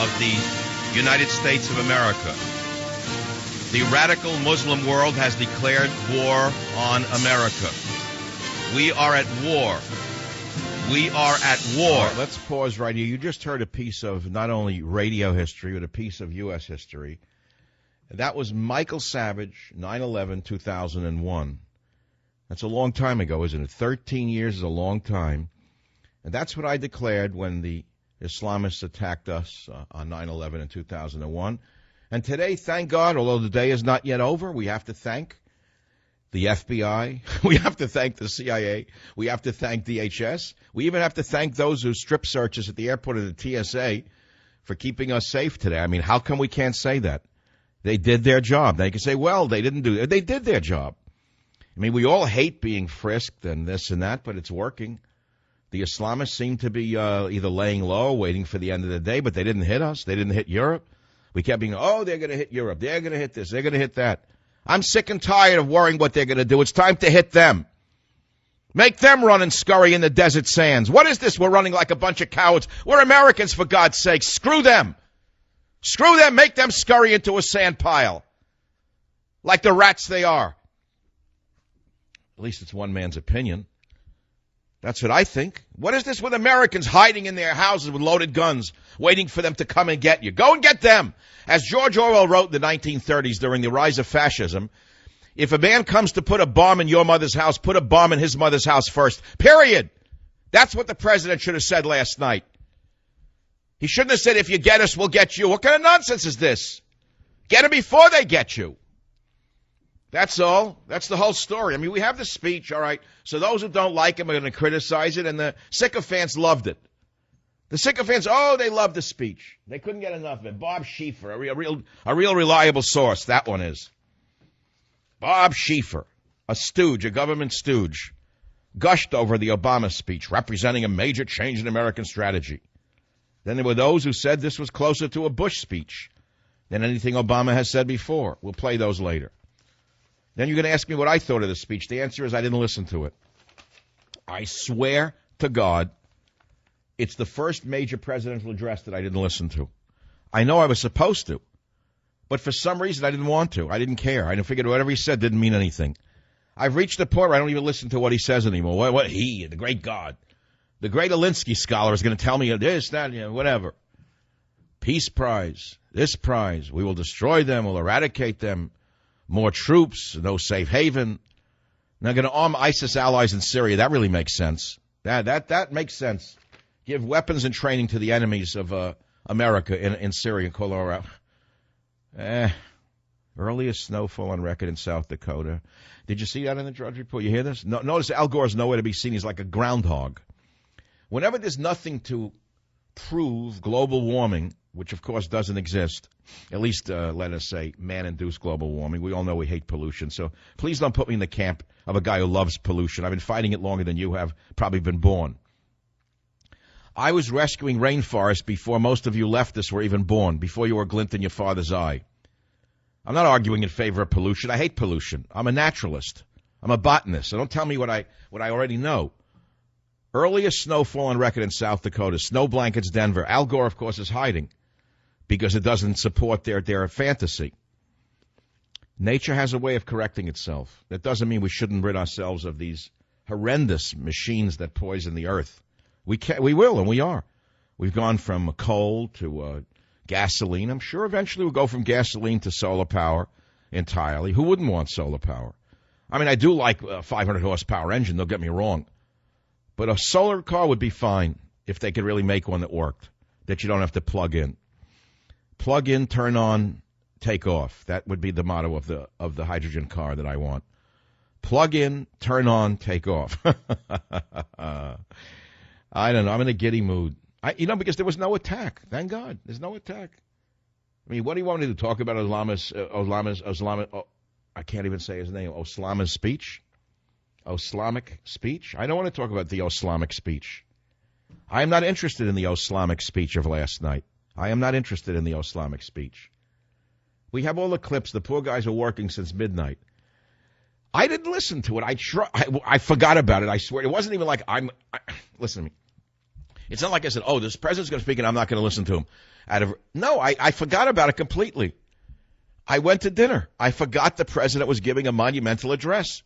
of the United States of America. The radical Muslim world has declared war on America. We are at war. We are at war. Right, let's pause right here. You just heard a piece of not only radio history, but a piece of U.S. history. That was Michael Savage, 9/11, 2001. That's a long time ago, isn't it? 13 years is a long time. And that's what I declared when the Islamists attacked us on 9/11 in 2001. And today, thank God, although the day is not yet over, we have to thank the FBI. We have to thank the CIA. We have to thank DHS. We even have to thank those who strip search us at the airport of the TSA for keeping us safe today. I mean, how come we can't say that? They did their job. They can say, well, they didn't do it. They did their job. I mean, we all hate being frisked and this and that, but it's working. The Islamists seem to be either laying low, waiting for the end of the day, but they didn't hit us. They didn't hit Europe. We kept being, oh, they're going to hit Europe. They're going to hit this. They're going to hit that. I'm sick and tired of worrying what they're going to do. It's time to hit them. Make them run and scurry in the desert sands. What is this? We're running like a bunch of cowards. We're Americans, for God's sake. Screw them. Screw them. Make them scurry into a sand pile like the rats they are. At least it's one man's opinion. That's what I think. What is this with Americans hiding in their houses with loaded guns, waiting for them to come and get you? Go and get them. As George Orwell wrote in the 1930s during the rise of fascism, if a man comes to put a bomb in your mother's house, put a bomb in his mother's house first. Period. That's what the president should have said last night. He shouldn't have said, if you get us, we'll get you. What kind of nonsense is this? Get them before they get you. That's all. That's the whole story. I mean, we have the speech, all right. So those who don't like him are going to criticize it, and the sycophants loved it. The sycophants, oh, they loved the speech. They couldn't get enough of it. Bob Schieffer, a real reliable source, that one is. Bob Schieffer, a stooge, a government stooge, gushed over the Obama speech, representing a major change in American strategy. Then there were those who said this was closer to a Bush speech than anything Obama has said before. We'll play those later. Then you're going to ask me what I thought of the speech. The answer is I didn't listen to it. I swear to God, it's the first major presidential address that I didn't listen to. I know I was supposed to, but for some reason I didn't want to. I didn't care. I figured whatever he said didn't mean anything. I've reached a point where I don't even listen to what he says anymore. What he, the great God, the great Alinsky scholar is going to tell me this, that, whatever. Peace prize, this prize, we will destroy them, we'll eradicate them. More troops, no safe haven. Now going to arm ISIS allies in Syria. That really makes sense. That makes sense. Give weapons and training to the enemies of America in Syria and Colorado. Earliest snowfall on record in South Dakota. Did you see that in the Drudge Report? You hear this? No, notice Al Gore's nowhere to be seen. He's like a groundhog. Whenever there's nothing to prove global warming, which of course doesn't exist, at least let us say man-induced global warming. We all know we hate pollution, so please don't put me in the camp of a guy who loves pollution. I've been fighting it longer than you have probably been born. I was rescuing rainforests before most of you leftists were even born, before you were a glint in your father's eye. I'm not arguing in favor of pollution. I hate pollution. I'm a naturalist. I'm a botanist, so don't tell me what I already know. Earliest snowfall on record in South Dakota, snow blankets, Denver. Al Gore, of course, is hiding because it doesn't support their fantasy. Nature has a way of correcting itself. That doesn't mean we shouldn't rid ourselves of these horrendous machines that poison the earth. We will, and we are. We've gone from coal to gasoline. I'm sure eventually we'll go from gasoline to solar power entirely. Who wouldn't want solar power? I mean, I do like a 500 horsepower engine, don't get me wrong. But a solar car would be fine if they could really make one that worked, that you don't have to plug in. Plug in, turn on, take off. That would be the motto of the hydrogen car that I want. Plug in, turn on, take off. I don't know. I'm in a giddy mood. Because there was no attack. Thank God. There's no attack. I mean, what do you want me to talk about I can't even say his name. Oslama's speech? Oslamic speech? I don't want to talk about the Oslamic speech. I am not interested in the Oslamic speech of last night. I am not interested in the Oslamic speech. We have all the clips. The poor guys are working since midnight. I didn't listen to it. I forgot about it. I swear. It wasn't even like listen to me. It's not like I said, oh, this president's going to speak and I'm not going to listen to him. No, I forgot about it completely. I went to dinner. I forgot the president was giving a monumental address.